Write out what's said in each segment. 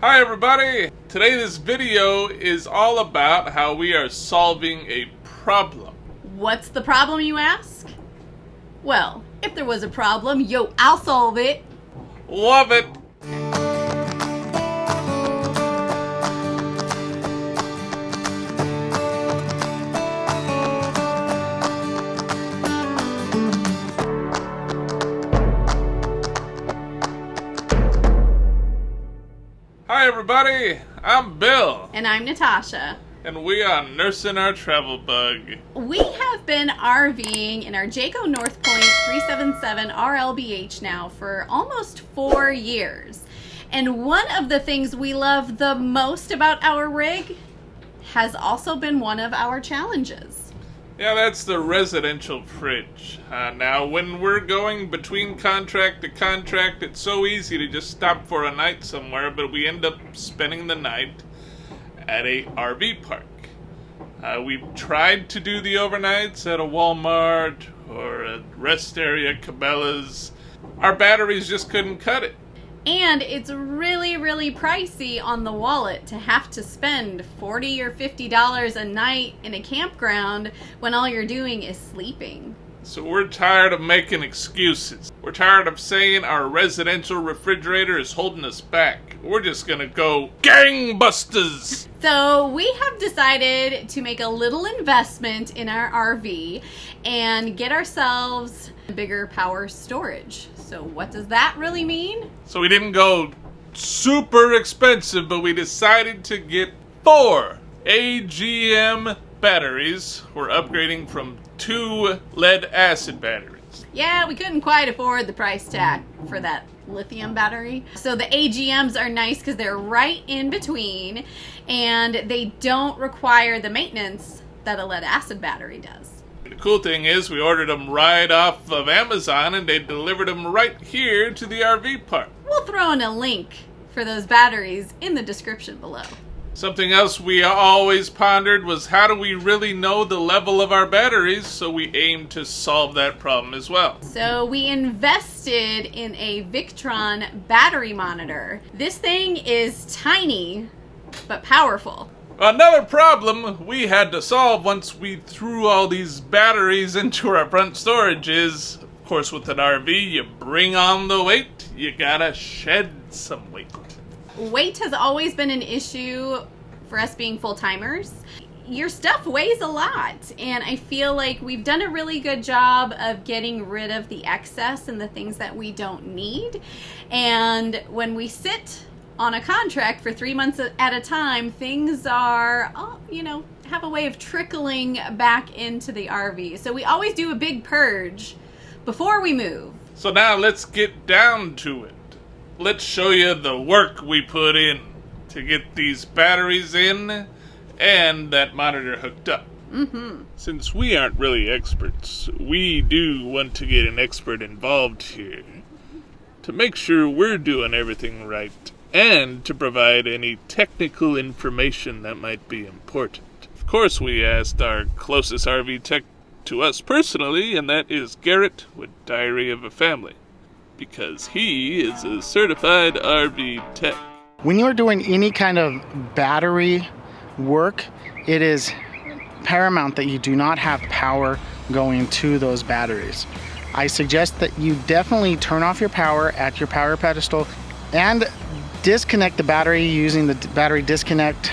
Hi everybody! Today this video is all about how we are solving a problem. What's the problem, you ask? Well, if there was a problem, I'll solve it. Love it! Hi everybody, I'm Bill. And I'm Natasha. And we are nursing our travel bug. We have been RVing in our Jayco North Point 377 RLBH now for almost 4 years. And one of the things we love the most about our rig has also been one of our challenges. Yeah, that's the residential fridge. Now, when we're going between contract to contract, it's so easy to just stop for a night somewhere, but we end up spending the night at a RV park. We've tried to do the overnights at a Walmart or a rest area, Cabela's. Our batteries just couldn't cut it. And it's really, really pricey on the wallet to have to spend $40 or $50 a night in a campground when all you're doing is sleeping. So we're tired of making excuses. We're tired of saying our residential refrigerator is holding us back. We're just gonna go gangbusters! So we have decided to make a little investment in our RV and get ourselves bigger power storage. So what does that really mean? So we didn't go super expensive, but we decided to get 4 AGM batteries. We're upgrading from 2 lead acid batteries. Yeah, we couldn't quite afford the price tag for that lithium battery. So the AGMs are nice because they're right in between and they don't require the maintenance that a lead acid battery does. The cool thing is we ordered them right off of Amazon and they delivered them right here to the RV park. We'll throw in a link for those batteries in the description below. Something else we always pondered was how do we really know the level of our batteries, so we aim to solve that problem as well. So we invested in a Victron battery monitor. This thing is tiny but powerful. Another problem we had to solve once we threw all these batteries into our front storage is, of course with an RV, you bring on the weight, you gotta shed some weight. Weight has always been an issue for us being full-timers. Your stuff weighs a lot, and I feel like we've done a really good job of getting rid of the excess and the things that we don't need. And when we sit on a contract for 3 months at a time, things are, have a way of trickling back into the RV. So we always do a big purge before we move. So now let's get down to it. Let's show you the work we put in to get these batteries in and that monitor hooked up. Since we aren't really experts, we do want to get an expert involved here to make sure we're doing everything right and to provide any technical information that might be important. Of course, we asked our closest RV tech to us personally, and that is Garrett with Diary of a Family, because he is a certified RV tech. When you're doing any kind of battery work, it is paramount that you do not have power going to those batteries. I suggest that you definitely turn off your power at your power pedestal and disconnect the battery using the battery disconnect.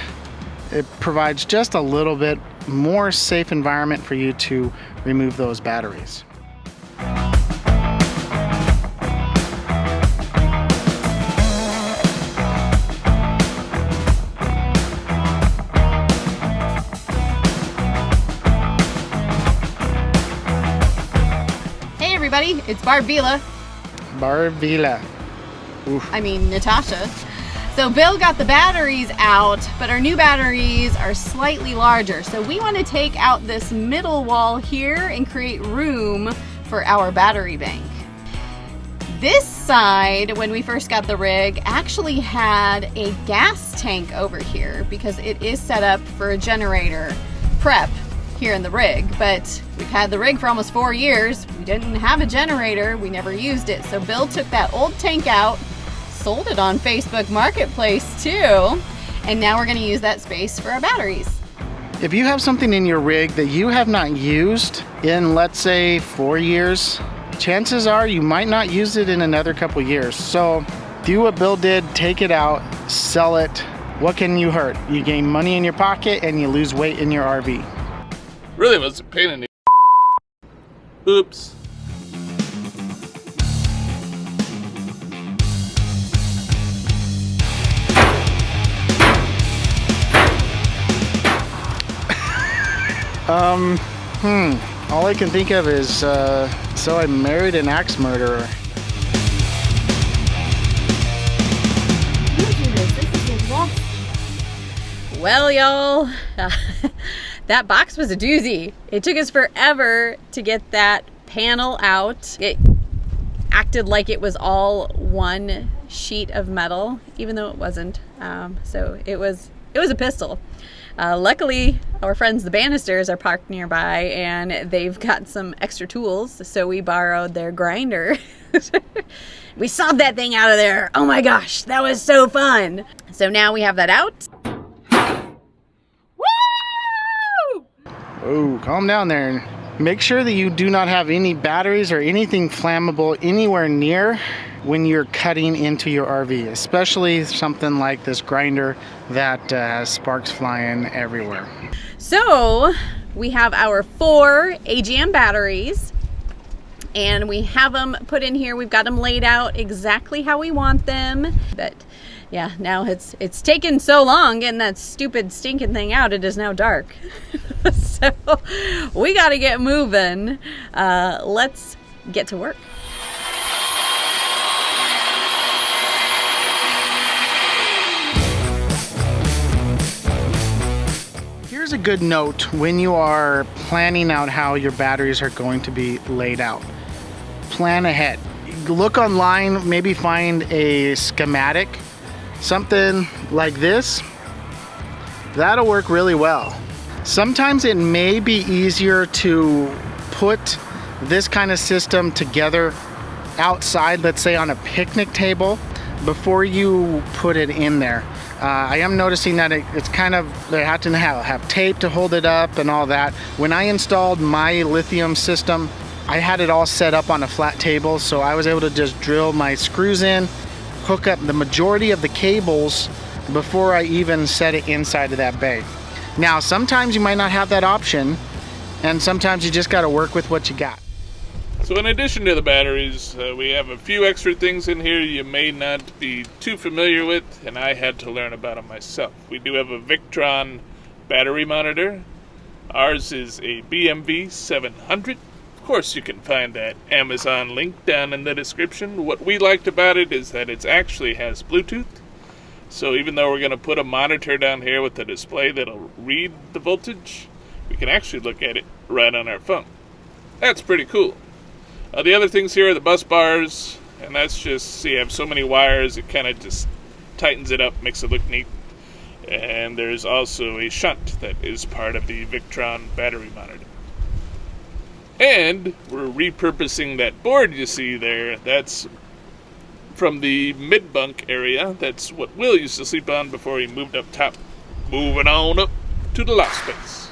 It provides just a little bit more safe environment for you to remove those batteries. Hey everybody, it's Barbila. Natasha. So Bill got the batteries out, but our new batteries are slightly larger. So we want to take out this middle wall here and create room for our battery bank. This side, when we first got the rig, actually had a gas tank over here because it is set up for a generator prep here in the rig, but we've had the rig for almost 4 years. We didn't have a generator, we never used it. So Bill took that old tank out, sold it on Facebook Marketplace too. And now we're gonna use that space for our batteries. If you have something in your rig that you have not used in, let's say, 4 years, chances are you might not use it in another couple years. So do what Bill did, take it out, sell it. What can you hurt? You gain money in your pocket and you lose weight in your RV. Really was a pain in the oops. All I can think of is, so I married an axe murderer. Well, y'all, that box was a doozy. It took us forever to get that panel out. It acted like it was all one sheet of metal, even though it wasn't. So it was a pistol. Luckily, our friends the Bannisters are parked nearby and they've got some extra tools, so we borrowed their grinder. We sawed that thing out of there. Oh my gosh, that was so fun. So now we have that out. Woo! Oh, calm down there. Make sure that you do not have any batteries or anything flammable anywhere near when you're cutting into your RV, especially something like this grinder that has sparks flying everywhere. So we have our 4 AGM batteries and we have them put in here. We've got them laid out exactly how we want them. But yeah, now it's taken so long getting that stupid stinking thing out. It is now dark. So we got to get moving. Let's get to work. Here's a good note when you are planning out how your batteries are going to be laid out. Plan ahead. Look online, maybe find a schematic, something like this. That'll work really well. Sometimes it may be easier to put this kind of system together outside, let's say on a picnic table, before you put it in there. I am noticing that it's kind of, they have to have tape to hold it up and all that. When I installed my lithium system, I had it all set up on a flat table, so I was able to just drill my screws in, hook up the majority of the cables before I even set it inside of that bay. Now, sometimes you might not have that option, and sometimes you just got to work with what you got. So in addition to the batteries, we have a few extra things in here you may not be too familiar with, and I had to learn about them myself. We do have a Victron battery monitor. Ours is a BMV 700. Of course, you can find that Amazon link down in the description. What we liked about it is that it actually has Bluetooth. So even though we're going to put a monitor down here with a display that'll read the voltage, we can actually look at it right on our phone. That's pretty cool. The other things here are the bus bars, and that's just, see, you have so many wires, it kind of just tightens it up, makes it look neat. And there's also a shunt that is part of the Victron battery monitor. And we're repurposing that board you see there. That's from the mid-bunk area. That's what Will used to sleep on before he moved up top. Moving on up to the loft space.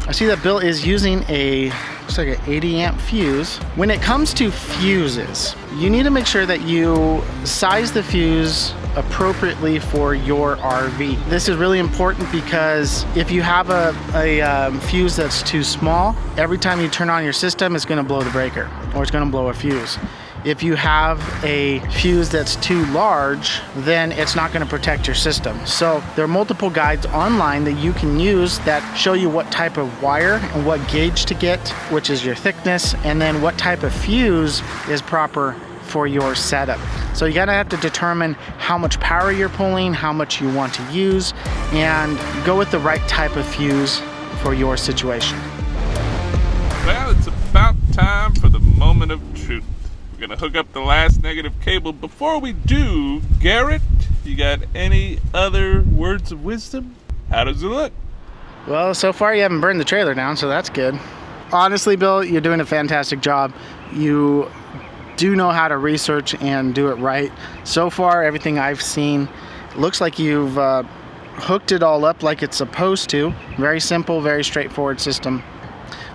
I see that Bill is using looks like an 80 amp fuse. When it comes to fuses, you need to make sure that you size the fuse appropriately for your RV. This is really important because if you have a fuse that's too small, every time you turn on your system, it's going to blow the breaker or it's going to blow a fuse. If you have a fuse that's too large, then it's not going to protect your system. So there are multiple guides online that you can use that show you what type of wire and what gauge to get, which is your thickness, and then what type of fuse is proper for your setup. So you gotta have to determine how much power you're pulling, how much you want to use, and go with the right type of fuse for your situation. Well, it's about time for the moment of truth. We're gonna hook up the last negative cable. Before we do, Garrett, you got any other words of wisdom? How does it look? Well, so far you haven't burned the trailer down, so that's good. Honestly, Bill, you're doing a fantastic job. You do know how to research and do it right. So far, everything I've seen, looks like you've hooked it all up like it's supposed to. Very simple, very straightforward system.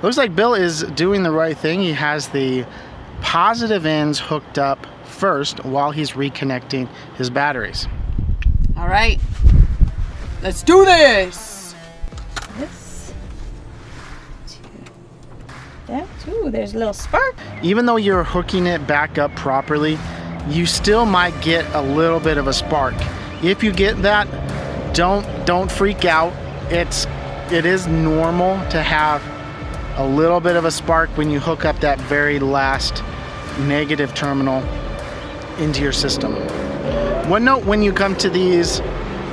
Looks like Bill is doing the right thing. He has the positive ends hooked up first while he's reconnecting his batteries. All right, let's do this. This, that, ooh, there's a little spark. Even though you're hooking it back up properly, you still might get a little bit of a spark. If you get that, don't freak out. It is normal to have a little bit of a spark when you hook up that very last negative terminal into your system. One note when you come to these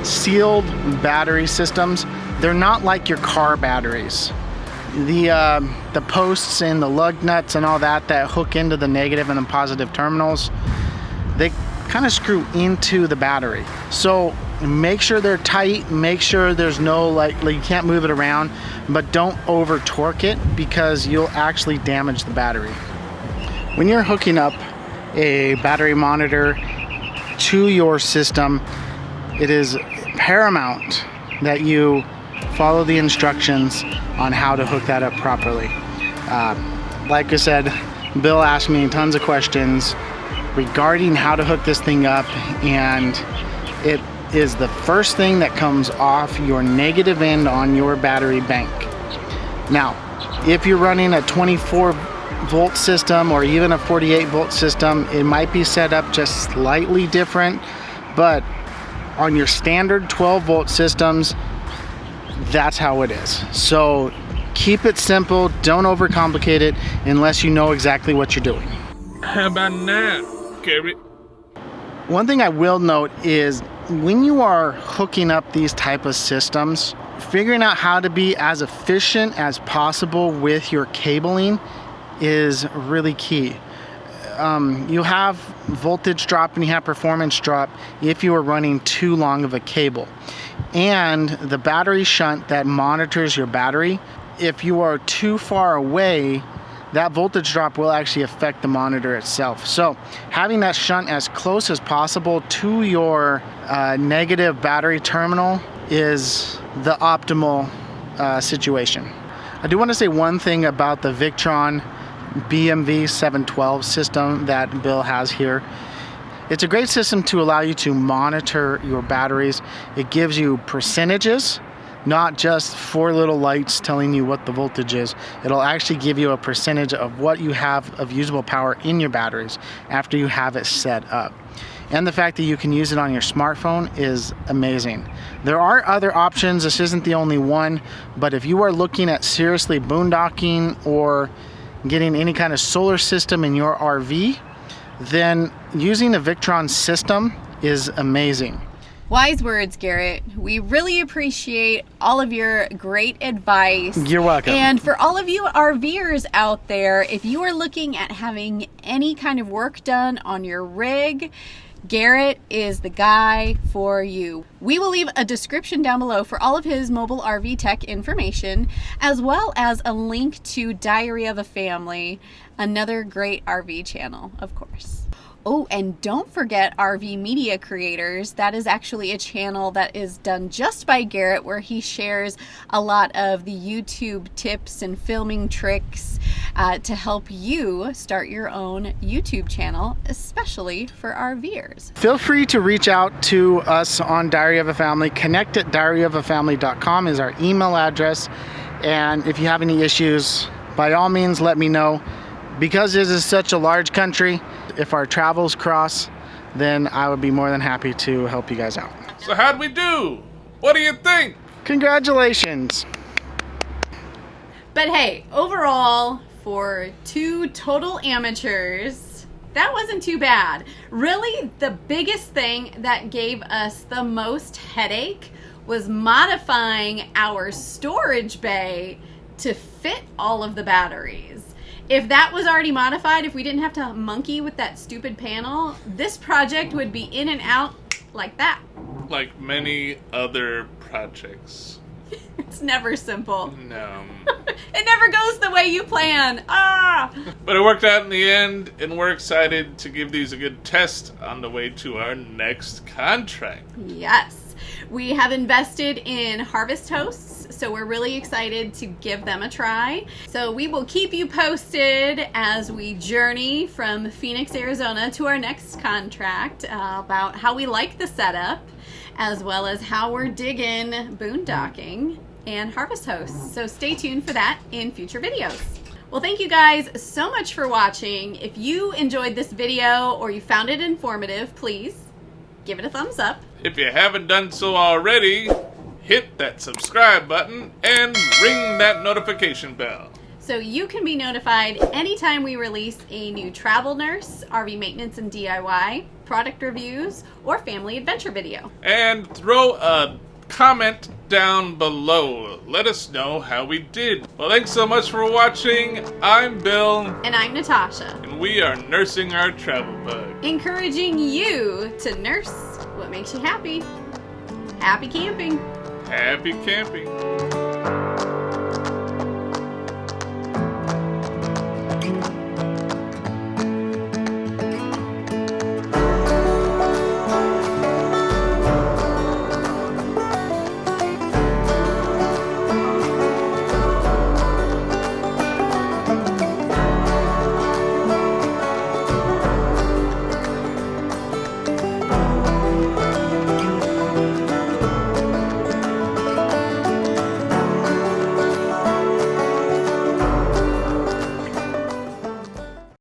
sealed battery systems, they're not like your car batteries. The posts and the lug nuts and all that hook into the negative and the positive terminals, they kind of screw into the battery. So make sure they're tight, make sure there's no like you can't move it around, but don't over torque it because you'll actually damage the battery. When you're hooking up a battery monitor to your system, it is paramount that you follow the instructions on how to hook that up properly. Like I said, Bill asked me tons of questions regarding how to hook this thing up, and it is the first thing that comes off your negative end on your battery bank. Now, if you're running a 24 volt system or even a 48 volt system, it might be set up just slightly different, but on your standard 12 volt systems, that's how it is. So keep it simple, don't overcomplicate it unless you know exactly what you're doing. How about now, Garrett? One thing I will note is when you are hooking up these type of systems, figuring out how to be as efficient as possible with your cabling is really key. You have voltage drop and you have performance drop if you are running too long of a cable. And the battery shunt that monitors your battery, if you are too far away, that voltage drop will actually affect the monitor itself. So having that shunt as close as possible to your negative battery terminal is the optimal situation. I do want to say one thing about the Victron BMV 712 system that Bill has here. It's a great system to allow you to monitor your batteries. It gives you percentages, not just 4 little lights telling you what the voltage is. It'll actually give you a percentage of what you have of usable power in your batteries after you have it set up. And the fact that you can use it on your smartphone is amazing. There are other options, this isn't the only one, but if you are looking at seriously boondocking or getting any kind of solar system in your RV, then using a Victron system is amazing. Wise words, Garrett. We really appreciate all of your great advice. You're welcome. And for all of you RVers out there, if you are looking at having any kind of work done on your rig, Garrett is the guy for you. We will leave a description down below for all of his mobile RV tech information, as well as a link to Diary of a Family, another great RV channel, of course. Oh, and don't forget RV Media Creators. That is actually a channel that is done just by Garrett, where he shares a lot of the YouTube tips and filming tricks to help you start your own YouTube channel, especially for RVers. Feel free to reach out to us on Diary of a Family. Connect at diaryofafamily.com is our email address. And if you have any issues, by all means, let me know. Because this is such a large country, if our travels cross, then I would be more than happy to help you guys out. So how'd we do? What do you think? Congratulations. But hey, overall, for 2 total amateurs, that wasn't too bad. Really, the biggest thing that gave us the most headache was modifying our storage bay to fit all of the batteries. If that was already modified, if we didn't have to monkey with that stupid panel, this project would be in and out like that. Like many other projects. It's never simple. No. It never goes the way you plan. Ah! But it worked out in the end, and we're excited to give these a good test on the way to our next contract. Yes. We have invested in harvest hosts, so we're really excited to give them a try. So we will keep you posted as we journey from Phoenix, Arizona to our next contract about how we like the setup, as well as how we're digging boondocking and harvest hosts. So stay tuned for that in future videos. Well, thank you guys so much for watching. If you enjoyed this video or you found it informative, please give it a thumbs up. If you haven't done so already, hit that subscribe button and ring that notification bell, so you can be notified anytime we release a new travel nurse, RV maintenance and DIY, product reviews, or family adventure video. and throw a comment down below. Let us know how we did. Well, thanks so much for watching. I'm Bill, And I'm Natasha, and we are nursing our travel bug. encouraging you to nurse what makes you happy. Happy camping! Happy camping.